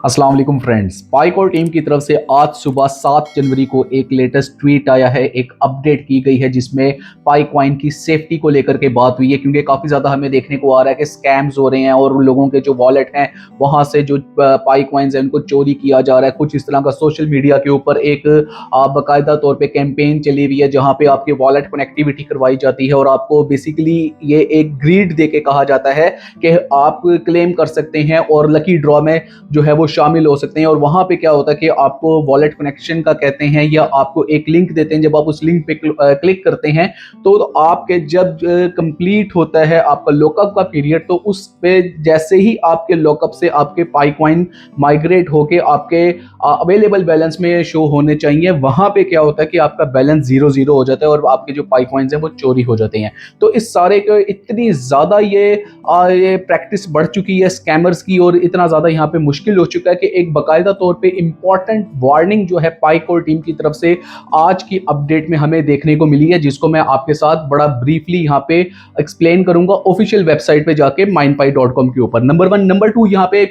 अस्सलाम वालेकुम फ्रेंड्स। पाइक और टीम की तरफ से आज सुबह 7 जनवरी को एक लेटेस्ट ट्वीट आया है, एक अपडेट की गई है जिसमें पाई कॉइन की सेफ्टी को लेकर के बात हुई है, क्योंकि काफ़ी ज़्यादा हमें देखने को आ रहा है कि स्कैम्स हो रहे हैं और लोगों के जो वॉलेट हैं वहाँ से जो पाई कॉइन्स हैं उनको चोरी किया जा रहा है। कुछ इस तरह का सोशल मीडिया के ऊपर एक बाकायदा तौर पे कैंपेन चली हुई है जहाँ पे आपके वॉलेट कनेक्टिविटी करवाई जाती है और आपको बेसिकली ये एक ग्रीड दे के कहा जाता है कि आप क्लेम कर सकते हैं और लकी ड्रॉ में जो है वो शामिल हो सकते हैं। और वहाँ पे क्या होता है कि आपको वॉलेट कनेक्शन का कहते हैं या आपको एक लिंक देते हैं। जब आप उस लिंक पे क्लिक करते हैं तो आपके जब कंप्लीट होता है आपका लॉकअप का पीरियड, तो उस पे जैसे ही आपके लॉकअप से आपके पाई कॉइन माइग्रेट होके आपके अवेलेबल बैलेंस में शो होने चाहिए, वहाँ पे क्या होता है कि आपका बैलेंस 0-0 हो जाता है और आपके जो पाई कॉइन्स हैं वो चोरी हो जाते हैं। तो इस सारे के इतनी ज़्यादा ये प्रैक्टिस बढ़ चुकी है स्कैमर्स की और इतना ज़्यादा यहाँ पे मुश्किल हो चुका है कि एक बाकायदा तौर पे इंपॉर्टेंट वार्निंग जो है पाइक और टीम की तरफ से आज की अपडेट में हमें देखने को मिली है, जिसको मैं आपके साथ बड़ा ब्रीफली यहाँ पे एक्सप्लेन करूंगा ऑफिशियल वेबसाइट पे जाके mindpie.com के ऊपर। नंबर 1। नंबर 2, यहाँ पे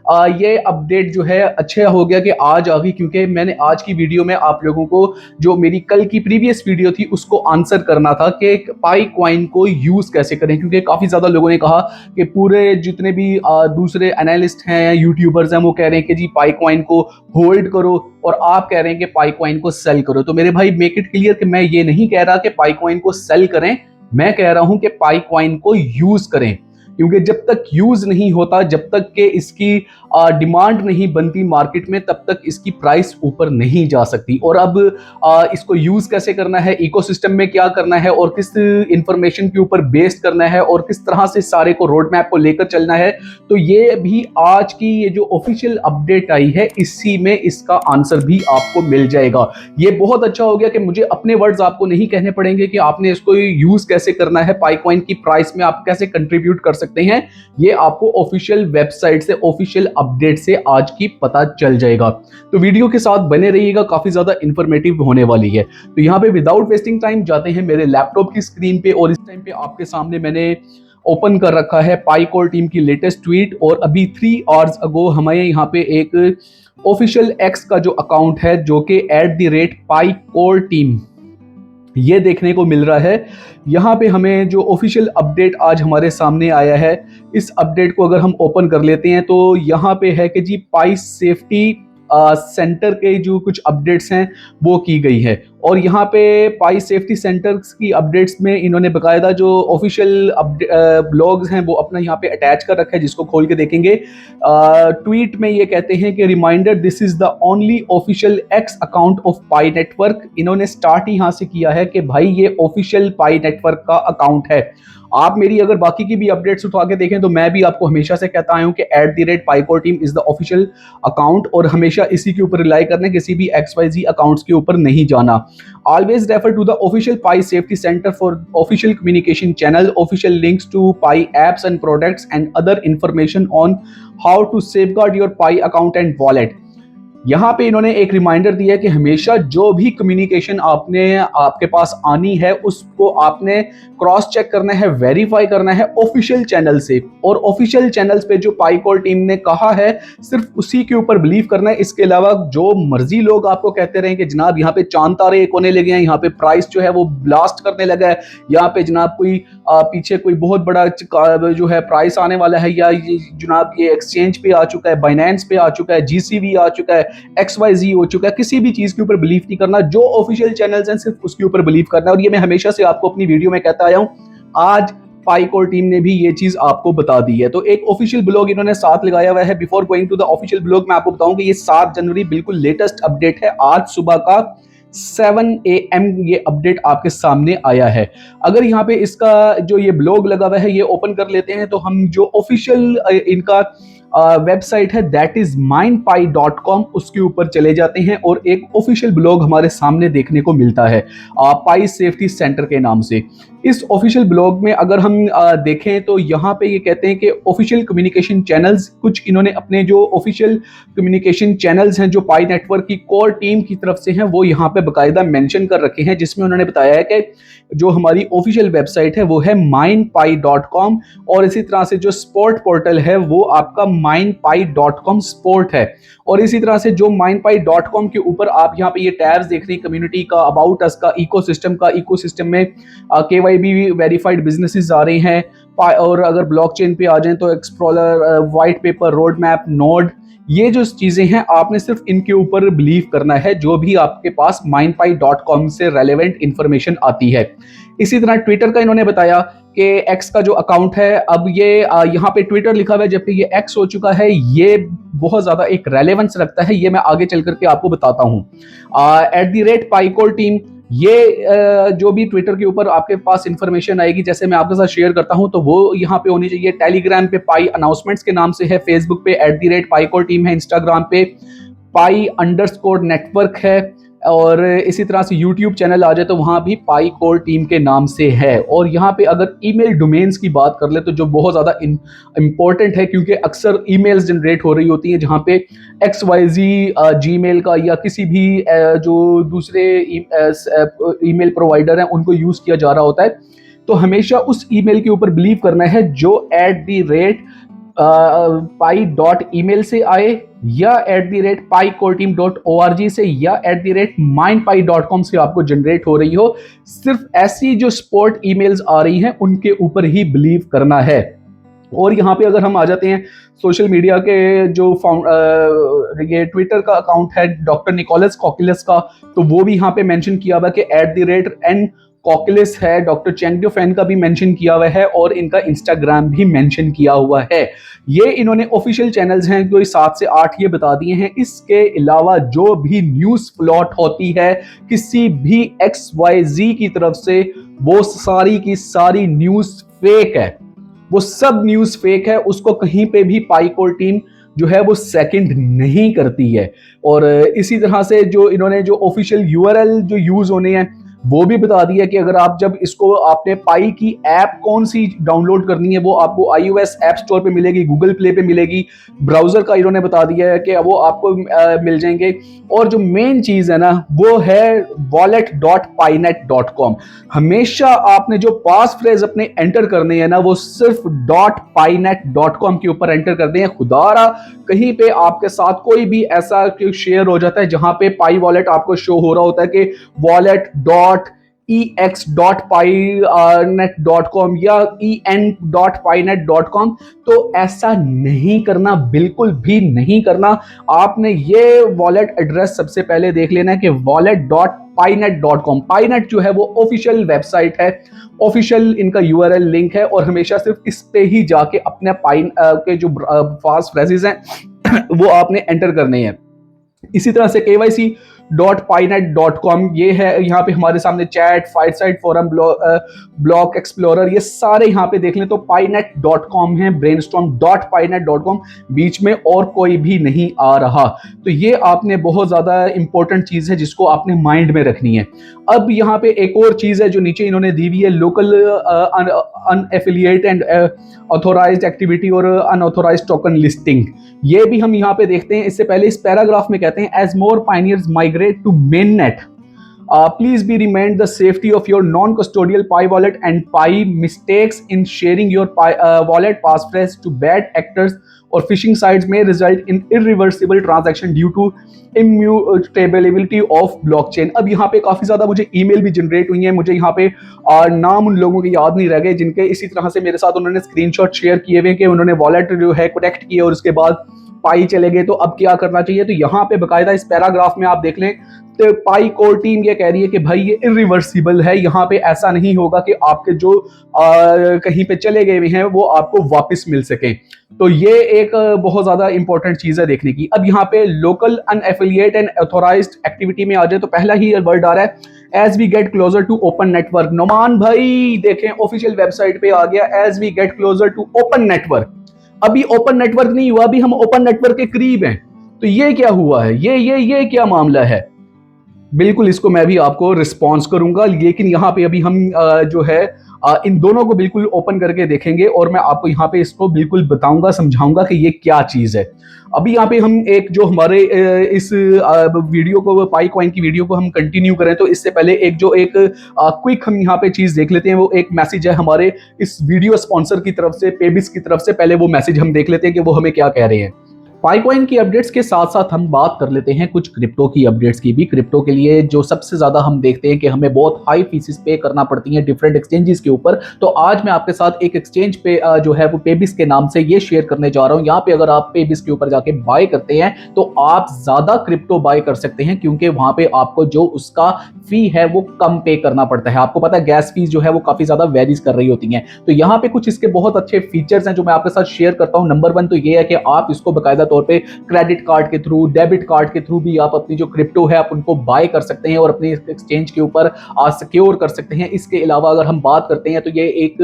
ये अपडेट जो है अच्छा हो गया कि आज आ गई, क्योंकि मैंने आज की वीडियो में आप लोगों को जो मेरी कल की प्रीवियस वीडियो थी उसको आंसर करना था कि पाई कॉइन को यूज़ कैसे करें, क्योंकि काफ़ी ज़्यादा लोगों ने कहा कि पूरे जितने भी दूसरे एनालिस्ट हैं यूट्यूबर्स हैं वो कह रहे हैं कि जी पाई कॉइन को होल्ड करो और आप कह रहे हैं कि पाई कॉइन को सेल करो। तो मेरे भाई मेक इट क्लियर कि मैं ये नहीं कह रहा कि पाई कॉइन को सेल करें, मैं कह रहा हूं कि पाई कॉइन को यूज करें, क्योंकि जब तक यूज नहीं होता, जब तक के इसकी डिमांड नहीं बनती मार्केट में, तब तक इसकी प्राइस ऊपर नहीं जा सकती। और अब इसको यूज कैसे करना है, इकोसिस्टम में क्या करना है और किस इंफॉर्मेशन के ऊपर बेस्ड करना है और किस तरह से सारे को रोड मैप को लेकर चलना है, तो ये भी आज की ये जो ऑफिशियल अपडेट आई है इसी में इसका आंसर भी आपको मिल जाएगा। ये बहुत अच्छा हो गया कि मुझे अपने वर्ड्स आपको नहीं कहने पड़ेंगे कि आपने इसको यूज कैसे करना है, पाई कॉइन की प्राइस में आप कैसे कंट्रीब्यूट कर सकते हैं। ये आपको ऑफिशियल वेबसाइट से, ऑफिशियल अपडेट से आज की पता चल जाएगा। तो वीडियो के साथ बने रहिएगा, काफी ज्यादा इंफॉर्मेटिव होने वाली है। तो यहाँ पे विदाउट वेस्टिंग टाइम जाते हैं मेरे लैपटॉप की स्क्रीन पे और इस टाइम पे आपके सामने मैंने ओपन कर रखा है पाइक और टीम की लेटेस्ट ट्वीट। और अभी 3 आवर्स अगो हमें यहाँ पे एक ऑफिशियल एक्स का जो अकाउंट है जो कि @पाइक ये देखने को मिल रहा है। यहाँ पे हमें जो ऑफिशियल अपडेट आज हमारे सामने आया है, इस अपडेट को अगर हम ओपन कर लेते हैं तो यहाँ पे है कि जी पाई सेफ्टी सेंटर के जो कुछ अपडेट्स हैं वो की गई है। और यहाँ पे पाई सेफ्टी सेंटर्स की अपडेट्स में इन्होंने बकायदा जो ऑफिशियल ब्लॉग्स हैं वो अपना यहाँ पे अटैच कर रखा है, जिसको खोल के देखेंगे। ट्वीट में ये कहते हैं कि reminder, this is the only official X account of Pi network. इन्होंने स्टार्ट यहाँ से किया है कि भाई ये ऑफिशियल पाई नेटवर्क का अकाउंट है। आप मेरी अगर बाकी की भी अपडेट्स उठा के देखें तो मैं भी आपको हमेशा से कहता आया हूं कि @pi core team is the official account और हमेशा इसी के ऊपर रिलाई करना, किसी भी XYZ अकाउंट्स के ऊपर नहीं जाना। Always refer to the official Pi safety centre for official communication channel, official links to Pi apps and products and other information on how to safeguard your Pi account and wallet. यहाँ पे इन्होंने एक reminder दिया है कि हमेशा जो भी कम्युनिकेशन आपके पास आनी है उसको आपने क्रॉस चेक करना है, वेरीफाई करना है ऑफिशियल चैनल से। और ऑफिशियल चैनल्स पे जो पाइकोर टीम ने कहा है सिर्फ उसी के ऊपर बिलीव करना है। इसके अलावा जो मर्जी लोग आपको कहते रहे कि जनाब यहाँ पे चांद तारे एक होने लगे हैं, यहाँ पे प्राइस जो है वो ब्लास्ट करने लगा है, यहाँ पे जनाब कोई पीछे कोई बहुत बड़ा जो है प्राइस आने वाला है, या जनाब ये एक्सचेंज पे आ चुका है, बाइनेंस पे आ चुका है, GCV आ चुका है, XYZ हो चुका है, किसी भी चीज के ऊपर बिलीव नहीं करना। जो ऑफिशियल चैनल्स हैं सिर्फ उसके ऊपर बिलीव करना है। और ये मैं हमेशा से आपको अपनी वीडियो में कहता आया हूं, आज पाइकोर टीम ने भी ये चीज आपको बता दी है। तो एक ऑफिशियल ब्लॉग इन्होंने साथ लगाया हुआ है। Before going to the official blog मैं आपको बताऊं कि ये 7 जनवरी बिल्कुल लेटेस्ट अपडेट है। आज सुबह का 7 AM ये अपडेट आपके सामने आया है। अगर यहाँ पे इसका जो ये ब्लॉग लगा हुआ है ये ओपन कर लेते हैं तो हम जो ऑफिशियल इनका वेबसाइट है दैट इज mindpie.com, उसके ऊपर चले जाते हैं और एक ऑफिशियल ब्लॉग हमारे सामने देखने को मिलता है पाई सेफ्टी सेंटर के नाम से। इस ऑफिशियल ब्लॉग में अगर हम देखें तो यहाँ पे ये कहते हैं कि ऑफिशियल कम्युनिकेशन चैनल्स, कुछ इन्होंने अपने जो ऑफिशियल कम्युनिकेशन चैनल्स हैं जो पाई नेटवर्क की कोर टीम की तरफ से हैं वो यहाँ पे बकायदा मेंशन कर रखे हैं, जिसमें उन्होंने बताया है कि जो हमारी ऑफिशियल वेबसाइट है वो है mindpie.com और इसी तरह से जो स्पोर्ट पोर्टल है वो आपका mindpie.com स्पोर्ट है। और इसी तरह से जो mindpie.com के ऊपर आप यहाँ पे ये टैब्स देख रहे हैं, कम्युनिटी का, अबाउट अस का, इकोसिस्टम में KYB वेरीफाइड बिजनेसेस आ रहे हैं। और अगर ब्लॉकचेन पे आ जाएं तो explorer, white paper, road map, node, ये जो चीजें हैं आपने सिर्फ इनके ऊपर बिलीव करना है जो भी आपके पास mindpie.com से रेलेवेंट इंफॉर्मेशन आती है। इसी तरह ट्विटर का इन्होंने बताया कि एक्स का जो अकाउंट है, अब ये यहाँ पे ट्विटर लिखा हुआ है जबकि ये एक्स हो चुका है। ये बहुत ज्यादा एक रेलेवेंस रखता है, ये मैं आगे चल करके आपको बताता हूँ। @PyCore टीम, ये जो भी ट्विटर के ऊपर आपके पास इंफॉर्मेशन आएगी, जैसे मैं आपके साथ शेयर करता हूं, तो वो यहाँ पे होनी चाहिए। टेलीग्राम पे पाई अनाउंसमेंट्स के नाम से है, फेसबुक पे @PyCore टीम है, इंस्टाग्राम पे Pi_network है, और इसी तरह से यूट्यूब चैनल आ जाए तो वहाँ भी PyCore टीम के नाम से है। और यहाँ पे अगर ईमेल डोमेन्स की बात कर ले तो जो बहुत ज़्यादा इम्पोर्टेंट है, क्योंकि अक्सर ईमेल्स जनरेट हो रही होती हैं जहाँ पे XYZ जीमेल का या किसी भी जो दूसरे ईमेल प्रोवाइडर हैं उनको यूज़ किया जा रहा होता है। तो हमेशा उस ईमेल के ऊपर बिलीव करना है जो @pi.email से आए, या @PyCoreTeam.org से, या @mindpie.com से आपको जनरेट हो रही हो। सिर्फ ऐसी जो स्पोर्ट ईमेल्स आ रही हैं उनके ऊपर ही बिलीव करना है। और यहाँ पे अगर हम आ जाते हैं सोशल मीडिया के जो ये ट्विटर का अकाउंट है डॉक्टर निकोलस कॉकिलस का, तो वो भी यहाँ पे मेंशन किया हुआ है कि @n कॉकिलस है। डॉक्टर चेंग फैन का भी मेंशन किया हुआ है और इनका इंस्टाग्राम भी मेंशन किया हुआ है। ये इन्होंने ऑफिशियल चैनल्स हैं कोई 7 से 8 ये बता दिए हैं। इसके अलावा जो भी न्यूज़ प्लॉट होती है किसी भी XYZ की तरफ से, वो सारी की सारी न्यूज़ फेक है, वो सब न्यूज़ फेक है। उसको कहीं पे भी PyCore टीम जो है वो सेकंड नहीं करती है। और इसी तरह से जो इन्होंने जो ऑफिशियल URL जो यूज़ होने हैं वो भी बता दिया कि अगर आप जब इसको आपने पाई की ऐप कौन सी डाउनलोड करनी है, वो आपको iOS ऐप स्टोर पे मिलेगी, गूगल प्ले पे मिलेगी, ब्राउजर का इन्होंने बता दिया है कि वो आपको मिल जाएंगे। और जो मेन चीज है ना वो है wallet.pynet.com। हमेशा आपने जो पास फ्रेज अपने एंटर करने हैं ना वो सिर्फ .pynet.com के ऊपर एंटर करते हैं। खुदारा कहीं पे आपके साथ कोई भी ऐसा शेयर हो जाता है जहां पे पाई वॉलेट आपको शो हो रहा होता है कि wallet.ex.pynet.com या en.pynet.com, तो ऐसा नहीं करना, बिल्कुल भी नहीं करना। आपने ये वॉलेट एड्रेस सबसे पहले देख लेना है कि wallet.pynet.com। पाईनेट जो है वो ऑफिशियल वेबसाइट है, ऑफिशियल इनका URL लिंक है, और हमेशा सिर्फ इस पे ही जाके अपने पाइन के जो फास्ट फ्रेजेस हैं वो आपने एंटर करने हैं। इसी तरह से KYC.pynet.com ये है, यहाँ पे हमारे सामने chat, fireside forum, block explorer, ये सारे यहाँ पे देख लें तो pynet.com है, brainstorm.pynet.com, बीच में और कोई भी नहीं आ रहा। तो ये आपने बहुत ज़्यादा इंपॉर्टेंट चीज़ है जिसको आपने माइंड में रखनी है। अब यहाँ पे एक और चीज़ है जो नीचे इन्होंने दी हुई है, लोकल अनएफिलिएट एंड ऑथोराइज्ड एक्टिविटी और अनऑथोराइज्ड टोकन लिस्टिंग, ये भी हम यहाँ पे देखते हैं। इससे पहले इस पैराग्राफ में कहते हैं as more pioneers migrate to mainnet, please be remind the safety of your non-custodial Pi wallet and Pi mistakes in sharing your Pi wallet passphrase to bad actors or phishing sites may result in irreversible transaction due to immutability of blockchain। अब यहाँ पे काफी ज्यादा मुझे email भी generate हुई हैं, मुझे यहाँ पे नाम उन लोगों के याद नहीं रह गए जिनके इसी तरह से मेरे साथ उन्होंने स्क्रीनशॉट शेयर किए हुए कि उन्होंने वॉलेट जो है कनेक्ट किए और उसके बाद पाई चले गए। तो अब क्या करना चाहिए, तो यहाँ पे बकायदा इस पैराग्राफ में आप देख लें तो PyCore टीम ये कह रही है कि भाई ये इरिवर्सिबल है, यहाँ पे ऐसा नहीं होगा कि आपके जो कहीं पे चले गए हुए हैं वो आपको वापस मिल सके। तो ये एक बहुत ज्यादा इंपॉर्टेंट चीज है देखने की। अब यहाँ पे लोकल अनएफिलिएट एंड ऑथोराइज्ड एक्टिविटी में आ जाए तो पहला ही वर्ड आ रहा है as we get closer to open network. Noman भाई देखें ऑफिशियल वेबसाइट पे आ गया as we get closer to open network. अभी ओपन नेटवर्क नहीं हुआ, अभी हम ओपन नेटवर्क के करीब हैं। तो ये क्या हुआ है, ये क्या मामला है, बिल्कुल इसको मैं भी आपको रिस्पॉन्स करूंगा। लेकिन यहाँ पे अभी हम जो है इन दोनों को बिल्कुल ओपन करके देखेंगे और मैं आपको यहाँ पे इसको बिल्कुल बताऊंगा, समझाऊंगा कि ये क्या चीज़ है। अभी यहाँ पे हम एक जो हमारे इस वीडियो को, पाई कॉइन की वीडियो को हम कंटिन्यू करें तो इससे पहले एक क्विक हम यहाँ पे चीज़ देख लेते हैं। वो एक मैसेज है हमारे इस वीडियो स्पॉन्सर की तरफ से, पेबिस की तरफ से। पहले वो मैसेज हम देख लेते हैं कि वो हमें क्या कह रहे हैं। पाइकॉइन की अपडेट्स के साथ साथ हम बात कर लेते हैं कुछ क्रिप्टो की अपडेट्स की भी। क्रिप्टो के लिए जो सबसे ज्यादा हम देखते हैं कि हमें बहुत हाई फीसिस पे करना पड़ती हैं डिफरेंट एक्सचेंजेस के ऊपर। तो आज मैं आपके साथ एक एक्सचेंज पे जो है वो पेबिस के नाम से ये शेयर करने जा रहा हूं। यहाँ पे अगर आप पेबिस के ऊपर जाके बाय करते हैं तो आप ज्यादा क्रिप्टो बाय कर सकते हैं, क्योंकि वहां पे आपको जो उसका फी है वो कम पे करना पड़ता है। आपको पता है गैस फीस जो है वो काफी ज्यादा वेरीज कर रही होती है। तो यहाँ पे कुछ इसके बहुत अच्छे फीचर्स हैं जो मैं आपके साथ शेयर करता हूँ। नंबर 1 तो ये है कि आप इसको बाकायदा तौर पर क्रेडिट कार्ड के थ्रू, डेबिट कार्ड के थ्रू भी आप अपनी जो क्रिप्टो है आप उनको बाय कर सकते हैं और अपनी एक्सचेंज के ऊपर सिक्योर कर सकते हैं। इसके अलावा अगर हम बात करते हैं तो ये एक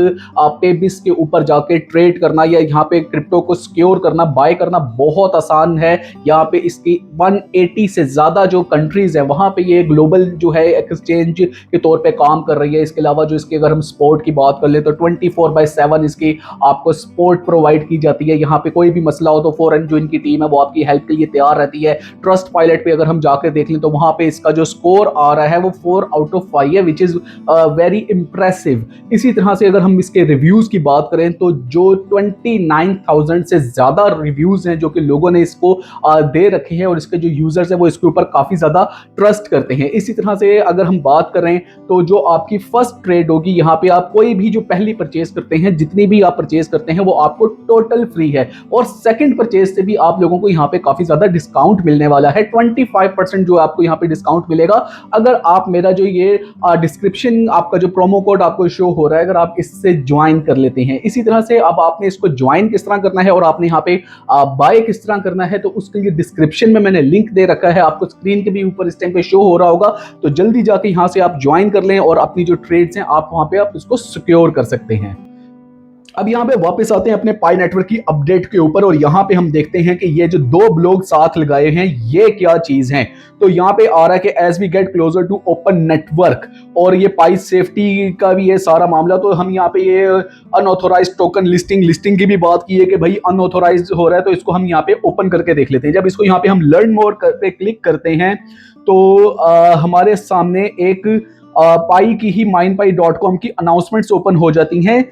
पेबिस के ऊपर जाके ट्रेड करना या यहाँ पे क्रिप्टो को सिक्योर करना, बाय करना बहुत आसान है। यहाँ पे इसकी 180 से ज्यादा जो कंट्रीज है वहां पे ये ग्लोबल जो है एक्सचेंज के तौर पे काम कर रही है। इसके अलावा जो इसके अगर हम सपोर्ट की बात कर ले तो 24/7 इसकी आपको सपोर्ट प्रोवाइड की जाती है। यहाँ पे कोई भी मसला हो तो फौरन जो इनकी टीम है वो आपकी हेल्प के लिए तैयार रहती है। ट्रस्ट पायलट पे अगर हम जाकर देख लें तो वहां पे इसका जो स्कोर आ रहा है वो 4/5 है, विच इज वेरी इंप्रेसिव। इसी तरह से अगर हम इसके रिव्यूज की बात करें तो जो 29,000 से ज्यादा रिव्यूज हैं जो कि लोगों ने इसको दे रखे हैं और इसके जो यूजर्स हैं वो इसके ऊपर काफी ज्यादा ट्रस्ट करते हैं। इसी तरह से अगर हम बात करें तो जो आपकी फर्स्ट ट्रेड होगी, यहाँ पे आप कोई भी जो पहली परचेज करते हैं, जितनी भी आप परचेज करते हैं वो आपको टोटल फ्री है। और सेकंड परचेज से भी आप लोगों को यहाँ पे काफी ज्यादा डिस्काउंट मिलने वाला है। 25% जो आपको यहाँ पे डिस्काउंट मिलेगा अगर आप मेरा जो ये डिस्क्रिप्शन आपका जो प्रोमो कोड आपको शो हो रहा है अगर आप इससे ज्वाइन कर लेते हैं। इसी तरह से अब आपने इसको ज्वाइन किस तरह करना है और आपने यहाँ पे बाय किस तरह करना है तो उसके लिए डिस्क्रिप्शन में मैंने लिंक दे रखा है, आपको स्क्रीन के भी ऊपर इस टाइम पे शो हो रहा होगा। तो जल्दी जाके यहाँ से आप ज्वाइन कर लें और अपनी जो ट्रेड्स हैं आप वहां पे आप इसको सिक्योर कर सकते हैं। अब यहाँ पे वापस आते हैं अपने पाई नेटवर्क की अपडेट के ऊपर और यहाँ पे हम देखते हैं कि ये जो दो ब्लॉग साथ लगाए हैं ये क्या चीज हैं। तो यहाँ पे आ रहा है कि as we get closer to open network, और ये पाई सेफ्टी का भी है सारा मामला। तो हम यहाँ पे ये अनऑथोराइज्ड टोकन लिस्टिंग की भी बात की है कि भाई अनऑथोराइज्ड हो रहा है, तो इसको हम यहाँ पे ओपन करके देख लेते हैं। जब इसको यहाँ पे हम लर्न मोर पे क्लिक करते हैं तो हमारे सामने एक पाई की ही mindpie.com की अनाउंसमेंट्स ओपन हो जाती हैं।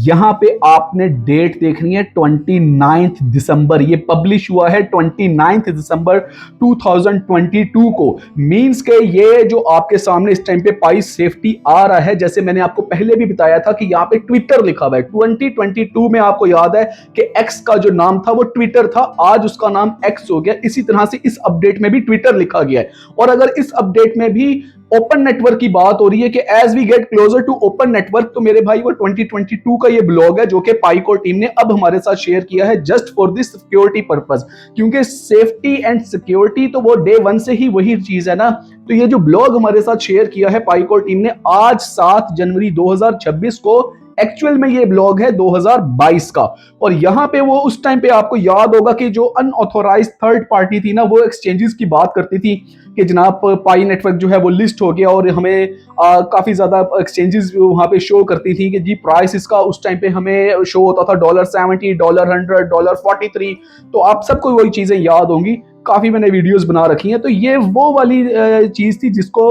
यहां पे आपने डेट देखनी है 29 दिसंबर, ये पब्लिश हुआ है 29 दिसंबर 2022 को। मींस के ये जो आपके सामने इस टाइम पे पाई सेफ्टी आ रहा है, जैसे मैंने आपको पहले भी बताया था कि यहाँ पे ट्विटर लिखा हुआ है। 2022 में आपको याद है कि एक्स का जो नाम था वो ट्विटर था, आज उसका नाम एक्स हो गया। इसी तरह से इस अपडेट में भी ट्विटर लिखा गया है। और अगर इस अपडेट में भी ओपन नेटवर्क की बात हो रही है कि as we get closer to open network, तो मेरे भाई वो 2022 का ये ब्लॉग है जो कि पाईकोर टीम ने अब हमारे साथ शेयर किया है just for this security purpose. क्योंकि सेफ्टी एंड सिक्योरिटी तो वो डे 1 से ही वही चीज है ना। तो ये जो ब्लॉग हमारे साथ शेयर किया है पाईकोर टीम ने आज 7 जनवरी 2026 को, एक्चुअल में ये ब्लॉग है 2022 का। और यहां पे वो उस टाइम पे आपको याद होगा कि जो अनऑथोराइज्ड थर्ड पार्टी थी ना वो एक्सचेंजेस की बात करती थी कि जनाब पाई नेटवर्क जो है वो लिस्ट हो गया, और हमें काफी ज्यादा एक्सचेंजेस वहां पे शो करती थी कि जी प्राइस इसका उस टाइम पे हमें शो होता था $70, $100, $43। तो आप सबको वही चीजें याद होंगी, काफी मैंने वीडियोस बना रखी हैं। तो ये वो वाली चीज थी जिसको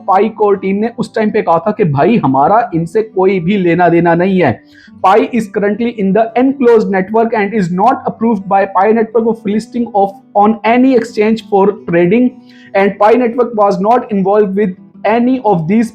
पाई कोर टीम ने उस टाइम पे कहा था कि भाई हमारा इनसे कोई भी लेना देना नहीं है। Pi is currently in the enclosed network and is not approved by pi network of listing of on any exchange for trading, and pi network was not involve with any of these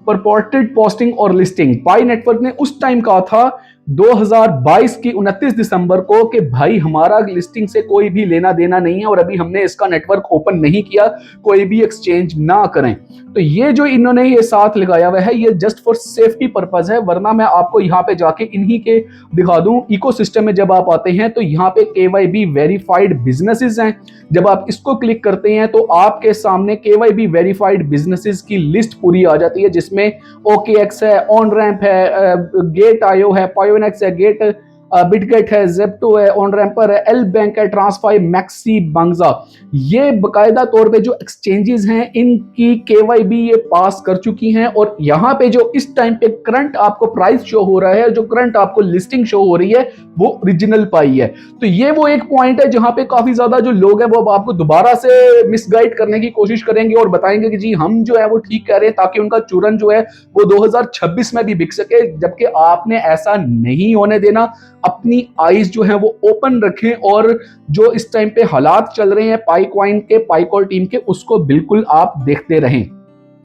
purported posting और listing. पाई network ने उस time कहा था 2022 की 29 दिसंबर को कि भाई हमारा लिस्टिंग से कोई भी लेना देना नहीं है और अभी हमने इसका नेटवर्क ओपन नहीं किया, कोई भी एक्सचेंज ना करें। तो ये जो इन्होंने ये साथ लगाया हुआ है ये जस्ट फॉर सेफ्टी पर्पज है, वरना मैं आपको यहाँ पे जाके इन्हीं के दिखा दूं। इकोसिस्टम में जब आप आते हैं तो यहाँ पे KYB वेरीफाइड बिजनेसेस हैं। जब आप इसको क्लिक करते हैं तो आपके सामने KYB वेरीफाइड बिजनेसेस की लिस्ट पूरी आ जाती है, जिसमें OKX है, OnRamp है, Gate.io है, Pionex है, Gate बिटगेट है, जेप्टो है, ऑन रैंपर है, एल बैंक है, ट्रांसफाई, मैक्सी, बांग्जा, ये बकायदा तौर पे जो एक्सचेंजेस हैं इनकी केवाईबी ये पास कर चुकी हैं। और यहाँ पे जो इस टाइम पे करंट आपको प्राइस शो हो रहा है, जो करंट आपको लिस्टिंग शो हो रही है, वो ओरिजिनल पाई है। तो ये वो एक पॉइंट है जहां पे काफी ज्यादा जो लोग हैं वो अब आपको दोबारा से मिसगाइड करने की कोशिश करेंगे और बताएंगे कि जी हम जो है वो ठीक कह रहे हैं, ताकि उनका चूरन जो है वो 2026 में भी बिक सके, जबकि आपने ऐसा नहीं होने देना। अपनी आईज जो है वो ओपन रखें और जो इस टाइम पे हालात चल रहे हैं पाइकॉइन के, पाइकॉल टीम के, उसको बिल्कुल आप देखते रहें।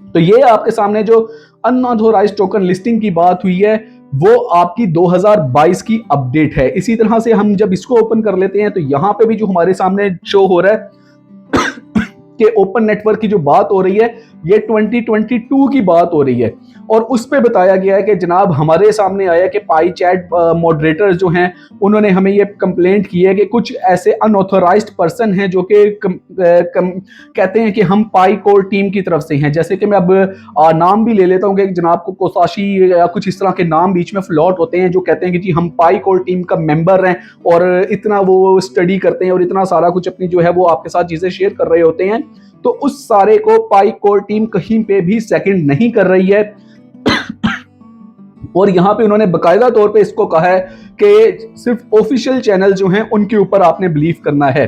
तो ये आपके सामने जो अनऑथोराइज्ड टोकन लिस्टिंग की बात हुई है वो आपकी 2022 की अपडेट है। इसी तरह से हम जब इसको ओपन कर लेते हैं तो यहां पे भी जो हमारे सामने शो हो रहा है कि ओपन नेटवर्क की जो बात हो रही है ये 2022 की बात हो रही है। और उस पे बताया गया है कि जनाब हमारे सामने आया कि पाई चैट मॉडरेटर जो हैं उन्होंने हमें ये कंप्लेंट की है कि कुछ ऐसे अनऑथोराइज्ड पर्सन हैं जो कि कहते हैं कि हम पाई कोर टीम की तरफ से हैं। जैसे कि मैं अब नाम भी ले लेता हूँ कि जनाब को कोसाशी या कुछ इस तरह के नाम बीच में फ्लॉट होते हैं जो कहते हैं कि जी हम पाई कोर टीम का मेंबर हैं और इतना वो स्टडी करते हैं और इतना सारा कुछ अपनी जो है वो आपके साथ चीजें शेयर कर रहे होते हैं। तो उस सारे को पाई कोर टीम कहीं पे भी सेकंड नहीं कर रही है। और यहां पे उन्होंने बकायदा तौर पे इसको कहा है कि सिर्फ ऑफिशियल चैनल जो हैं उनके ऊपर आपने बिलीव करना है।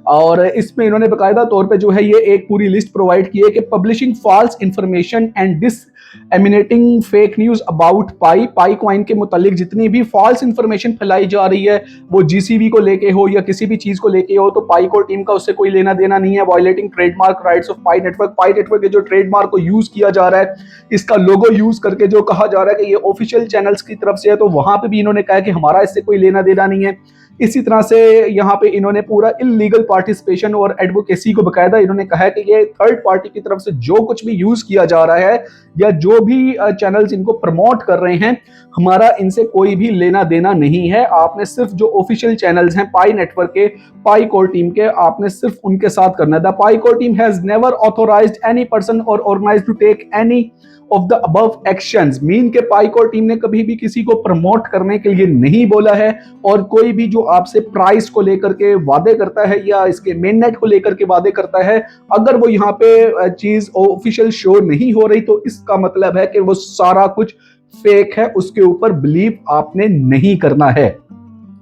और इसमें इन्होंने बकायदा तौर पे जो है ये एक पूरी लिस्ट प्रोवाइड की है कि publishing false information and disseminating fake news about pi coin के मुतालिक जितनी भी फॉल्स इंफॉर्मेशन फैलाई जा रही है, वो जीसीबी को लेके हो या किसी भी चीज को लेके हो, तो पाई कोर टीम का उससे कोई लेना देना नहीं है। Violating trademark rights of Pi network के जो ट्रेडमार्क को यूज किया जा रहा है, इसका लोगो यूज करके जो कहा जा रहा है कि ये ऑफिशियल चैनल्स की तरफ से है, तो वहां पे भी इन्होंने कहा कि हमारा इससे कोई लेना देना नहीं है। इसी तरह से यहाँ पे इन्होंने पूरा इलीगल पार्टिसिपेशन और एडवोकेसी को बकायदा इन्होंने कहा है कि ये थर्ड पार्टी की तरफ से जो कुछ भी यूज किया जा रहा है या जो भी चैनल्स इनको प्रमोट कर रहे हैं, हमारा इनसे कोई भी लेना देना नहीं है। आपने सिर्फ जो ऑफिशियल चैनल्स हैं पाई नेटवर्क के, पाई कोर टीम के, आपने सिर्फ उनके साथ करना है। Pi core team has never authorized any person और organized to take any of the above actions. Mean के पाई कोर टीम ने कभी भी किसी को प्रमोट करने के लिए नहीं बोला है। और कोई भी जो आपसे प्राइस को लेकर के वादे करता है या इसके मेन नेट को लेकर के वादे करता है, अगर वो यहाँ पे चीज ऑफिशियल शो नहीं हो रही तो इसका मतलब है कि वो सारा कुछ फेक है, उसके ऊपर बिलीव आपने नहीं करना है।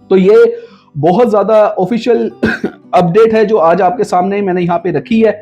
तो ये बहुत ज्यादा ऑफिशियल अपडेट है जो आज आपके सामने मैंने यहाँ पे रखी है।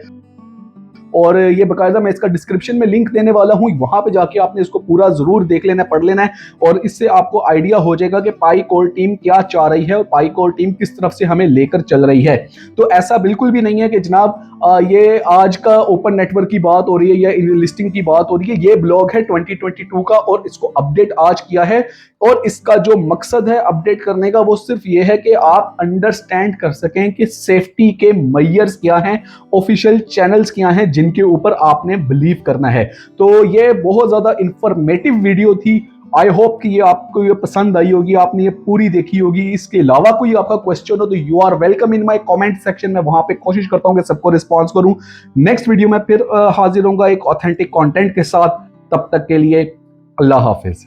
और ये बकायदा मैं इसका डिस्क्रिप्शन में लिंक देने वाला हूँ, वहां पे जाके आपने इसको पूरा जरूर देख लेना है, पढ़ लेना है, और इससे आपको आइडिया हो जाएगा कि पाई कोर टीम क्या चाह रही है और पाई कोर टीम किस तरफ से हमें लेकर चल रही है। तो ऐसा बिल्कुल भी नहीं है कि जनाब ये आज का ओपन नेटवर्क की बात हो रही है या लिस्टिंग की बात हो रही है। ये ब्लॉग है 2022 का और इसको अपडेट आज किया है। और इसका जो मकसद है अपडेट करने का वो सिर्फ ये है कि आप अंडरस्टैंड कर सकें कि सेफ्टी के मेजर्स क्या हैं, ऑफिशियल चैनल्स क्या हैं जिनके ऊपर आपने बिलीव करना है। तो ये बहुत ज्यादा इंफॉर्मेटिव वीडियो थी। आई होप कि ये आपको ये पसंद आई होगी, आपने ये पूरी देखी होगी। इसके अलावा कोई आपका क्वेश्चन हो तो you are welcome in my comment section में, वहां पे कोशिश करता हूं कि सबको रिस्पॉन्स करूं। नेक्स्ट वीडियो में फिर हाजिर होऊंगा एक ऑथेंटिक कंटेंट के साथ। तब तक के लिए अल्लाह हाफिज।